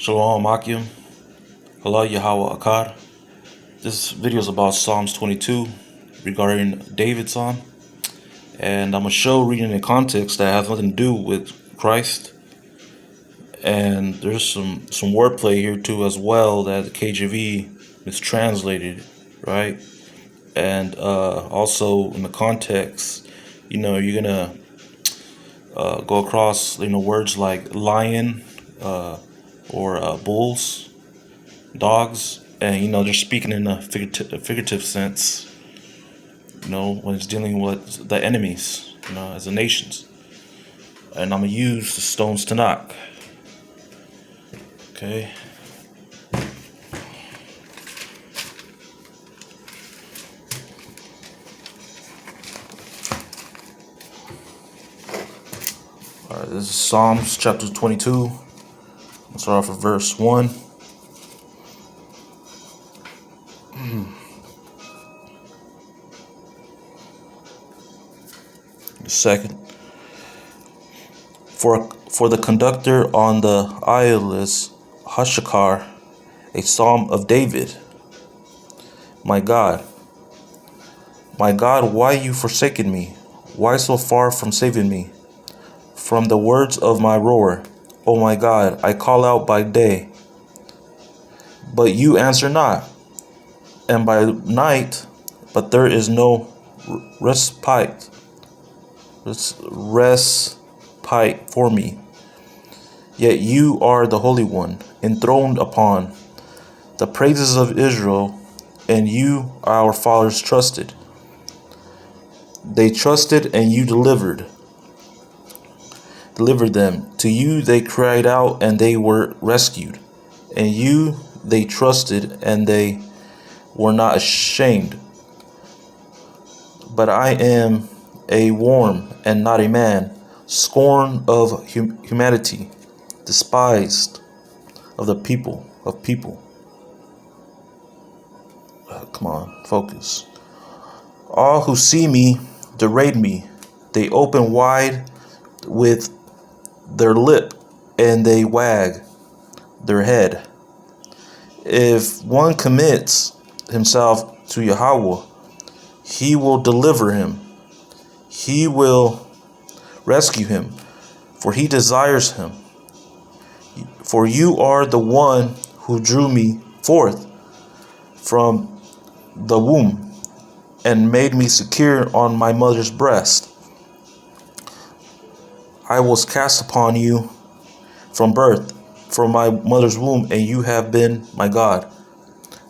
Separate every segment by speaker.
Speaker 1: Shalom Akim, Allah Yahweh Akkad. This video is about Psalms 22 regarding David's psalm, and I'm going to show reading in context that has nothing to do with Christ. And there's some wordplay here too as well that the KJV mistranslated, right? And also in the context, you're gonna go across words like lion or bulls, dogs, and they're speaking in a figurative sense, when it's dealing with the enemies, as the nations. And I'm gonna use the stones to knock. Okay. All right, this is Psalms chapter 22. Let's start off with verse 1. Second. For the conductor on the Aeolus Hashakar, a psalm of David. My God, why you forsaken me? Why so far from saving me? From the words of my roar, O my God, I call out by day, but you answer not, and by night, but there is no respite for me. Yet you are the Holy One, enthroned upon the praises of Israel, and you, our fathers, trusted. They trusted, and you delivered them. To you they cried out, and they were rescued. And you they trusted, and they were not ashamed. But I am a worm and not a man, scorned of humanity, despised of the people. Come on, focus. All who see me deride me. They open wide with their lip, and they wag their head. If one commits himself to Yahweh, he will deliver him. He will rescue him, for he desires him. For you are the one who drew me forth from the womb and made me secure on my mother's breast. I was cast upon you from birth, from my mother's womb, and you have been my God.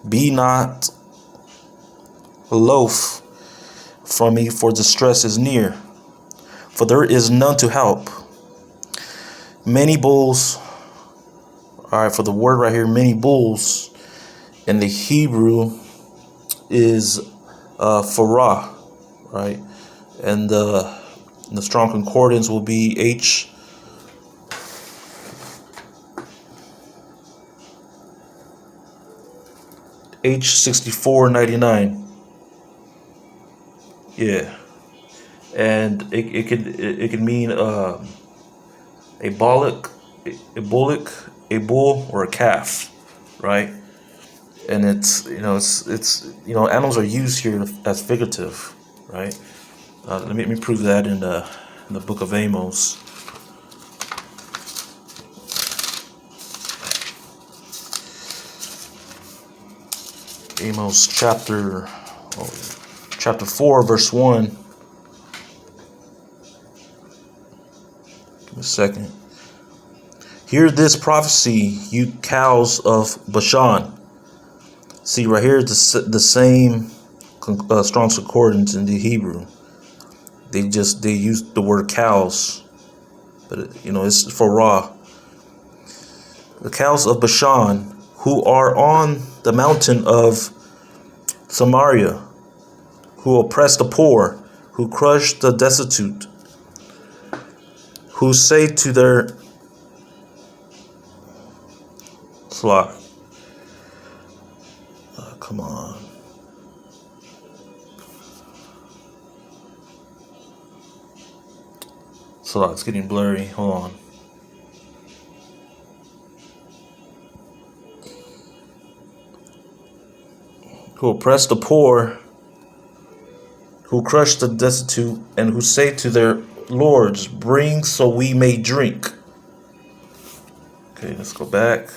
Speaker 1: Be not loath from me, for distress is near, for there is none to help. Many bulls. All right, for the word right here, many bulls, in the Hebrew is farah, right? And the strong concordance will be H6499. Yeah, and it could mean a bullock, a bull, or a calf, right? And it's animals are used here as figurative, right? Let me prove that in the book of Amos. Amos chapter 4, verse 1. Give me a second. Hear this prophecy, you cows of Bashan. See, right here, the same strong concordance in the Hebrew. They use the word cows, but it's for raw. The cows of Bashan, who are on the mountain of Samaria, who oppress the poor, who crush the destitute, who say to their flock, come on. So it's getting blurry. Hold on. who oppress the poor, who crush the destitute, and who say to their lords, bring so we may drink. Okay, let's go back.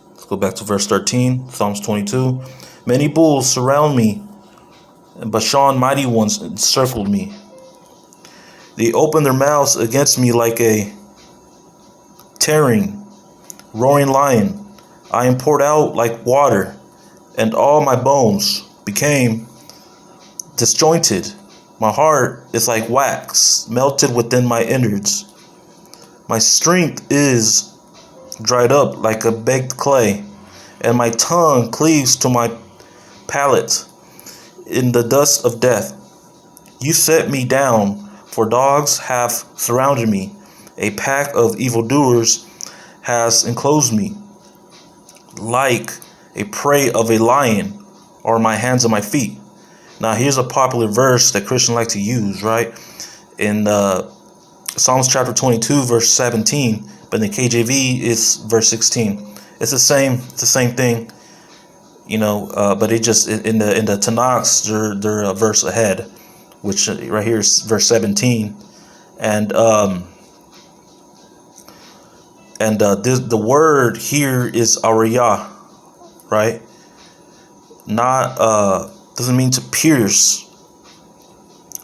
Speaker 1: Let's go back to verse 13, Psalms 22. Many bulls surround me, and Bashan mighty ones encircled me. They open their mouths against me like a tearing, roaring lion. I am poured out like water, and all my bones became disjointed. My heart is like wax, melted within my innards. My strength is dried up like a baked clay, and my tongue cleaves to my palate in the dust of death. You set me down, for dogs have surrounded me. A pack of evildoers has enclosed me. Like a prey of a lion are my hands and my feet. Now here's a popular verse that Christians like to use, right? In Psalms chapter 22, verse 17, but in the KJV it's verse 16. It's the same thing, but it just in the Tanakh they're a verse ahead, which right here is verse 17, and the word here is ariyah, right? Not doesn't mean to pierce,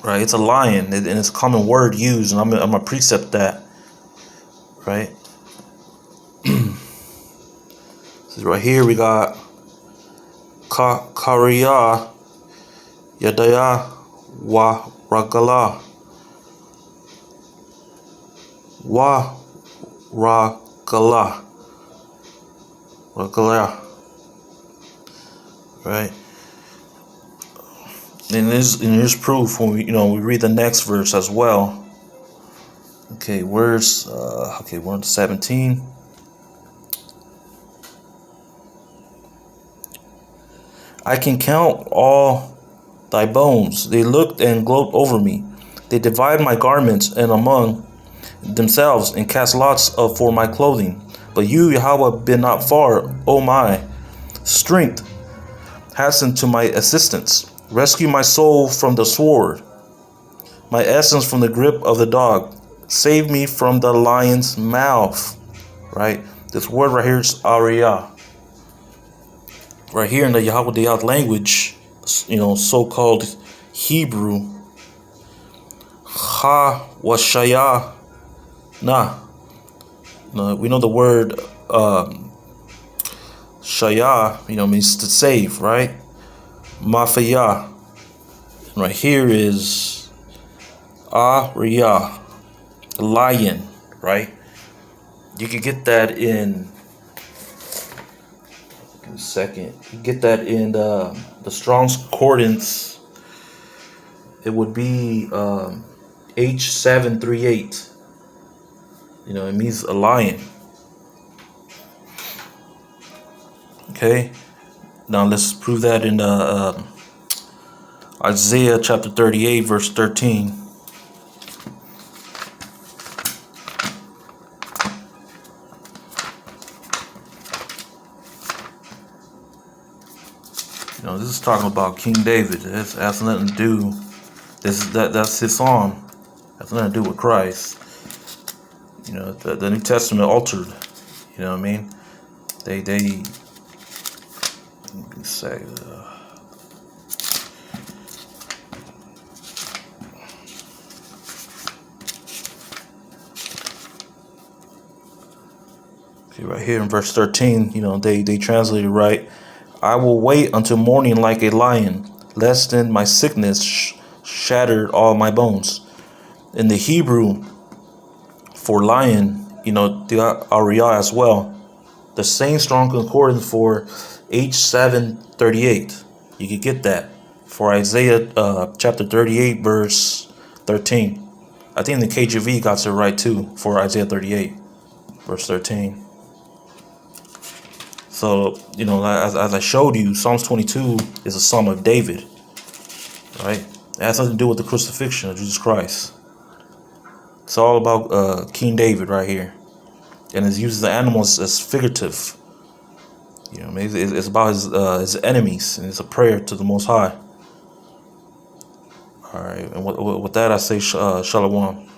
Speaker 1: right? It's a lion, and it's a common word used, and I'm gonna precept that, right? So right here we got Kariyah Yadaya wa Ragala Ragala, right? And there's proof when we read the next verse as well. Okay, we're on 17. I can count all thy bones. They looked and gloat over me. They divide my garments and among themselves and cast lots for my clothing. But you, Yahweh, been not far. O my strength, hasten to my assistance. Rescue my soul from the sword, my essence from the grip of the dog. Save me from the lion's mouth. Right? This word right here is ariyah. Right here in the Yahweh language, so-called Hebrew, ha washaya na. We know the word shaya, means to save, right? Mafaya. And right here is ariyah, lion, right? You could get that in a second. You get that in the Strong's Concordance. It would be H738. It means a lion. Okay. Now let's prove that in Isaiah chapter 38, verse 13. This is talking about King David. It has nothing to do. That's his psalm. It has nothing to do with Christ. The New Testament altered. You know what I mean? They say. Okay, right here in verse 13, they translated right. I will wait until morning like a lion, lest in my sickness shattered all my bones. In the Hebrew, for lion, the ariyah as well. The same Strong Concordance for H738. You could get that for Isaiah chapter 38, verse 13. I think the KJV got it right too for Isaiah 38, verse 13. So, as I showed you, Psalms 22 is a psalm of David, right? It has nothing to do with the crucifixion of Jesus Christ. It's all about King David right here, and it uses the animals as figurative. You know, it's about his enemies, and it's a prayer to the Most High. All right, and with that, I say shalom.